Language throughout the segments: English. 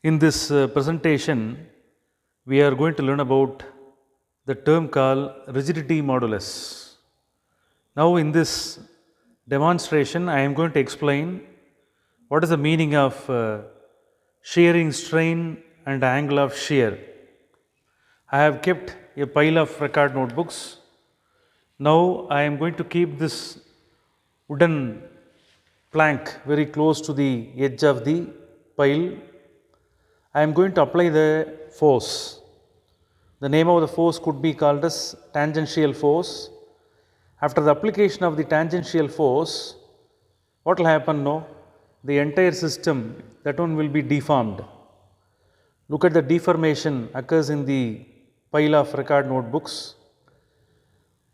In this presentation, we are going to learn about the term called rigidity modulus. Now, in this demonstration, I am going to explain what is the meaning of shearing strain and angle of shear. I have kept a pile of record notebooks. Now, I am going to keep this wooden plank very close to the edge of the pile. I am going to apply the force. The name of the force could be called as tangential force. After the application of the tangential force, what will happen now? The entire system, that one will be deformed. Look at the deformation occurs in the pile of record notebooks.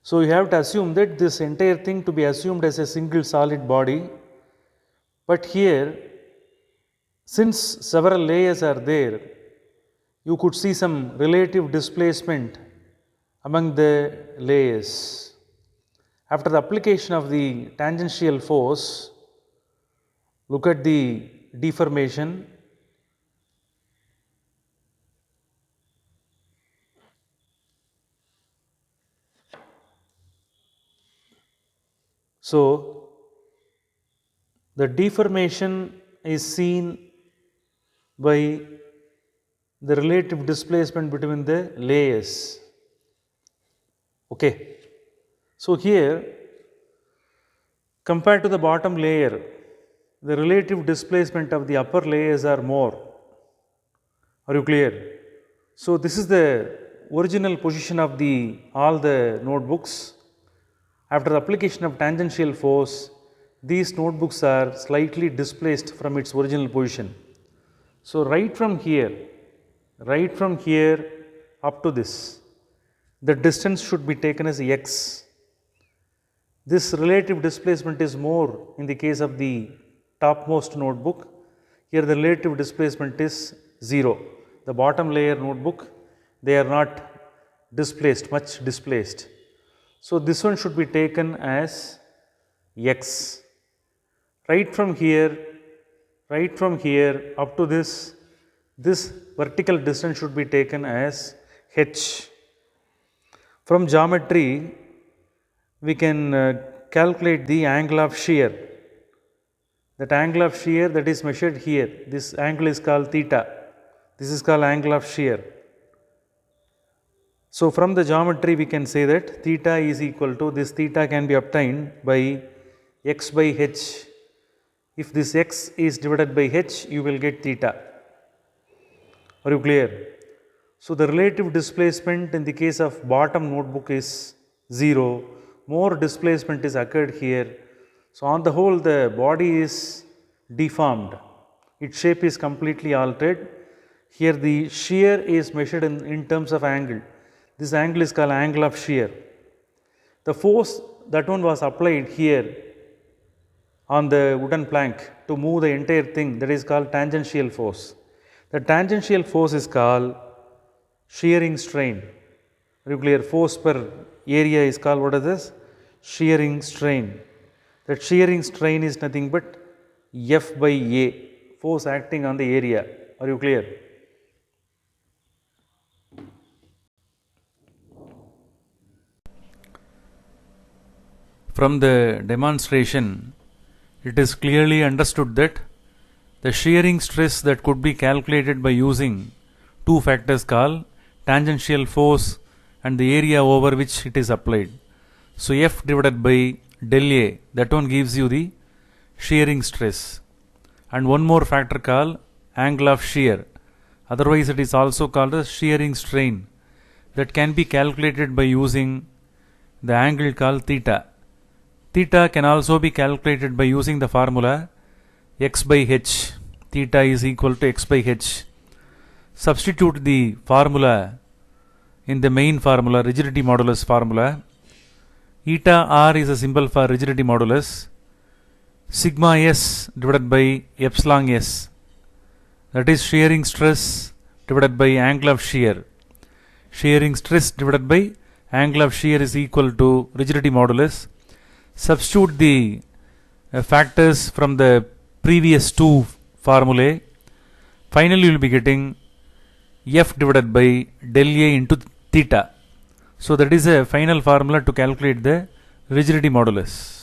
So you have to assume that this entire thing to be assumed as a single solid body. But here, since several layers are there, you could see some relative displacement among the layers. After the application of the tangential force, look at the deformation. So, the deformation is seen by the relative displacement between the layers. Okay. So, here compared to the bottom layer, the relative displacement of the upper layers are more. Are you clear? So, this is the original position of all the notebooks. After the application of tangential force, these notebooks are slightly displaced from its original position. So, right from here up to this, the distance should be taken as x. This relative displacement is more in the case of the topmost notebook. Here the relative displacement is 0. The bottom layer notebook, they are not displaced, much displaced. So, this one should be taken as x. Right from here up to this vertical distance should be taken as h. From geometry, we can calculate the angle of shear. That angle of shear that is measured here, this angle is called theta. This is called angle of shear. So, from the geometry we can say that theta is equal to, this theta can be obtained by x by h. If this x is divided by h, you will get theta. Are you clear? So, the relative displacement in the case of bottom notebook is 0. More displacement is occurred here. So, on the whole the body is deformed. Its shape is completely altered. Here the shear is measured in terms of angle. This angle is called angle of shear. The force that one was applied here on the wooden plank to move the entire thing, that is called tangential force. The tangential force is called shearing strain. Nuclear force per area is called, what is this? Shearing strain. That shearing strain is nothing but F by A, force acting on the area. Are you clear? From the demonstration, it is clearly understood that the shearing stress that could be calculated by using two factors called tangential force and the area over which it is applied. So, F divided by del A, that one gives you the shearing stress, and one more factor called angle of shear, otherwise it is also called as shearing strain, that can be calculated by using the angle called theta. Theta can also be calculated by using the formula x by h. Theta is equal to x by h. Substitute the formula in the main formula, rigidity modulus formula. Eta r is a symbol for rigidity modulus. Sigma s divided by epsilon s, that is shearing stress divided by angle of shear. Shearing stress divided by angle of shear is equal to rigidity modulus. Substitute the factors from the previous two formulae. finally you will be getting F divided by del A into theta. So that is a final formula to calculate the rigidity modulus.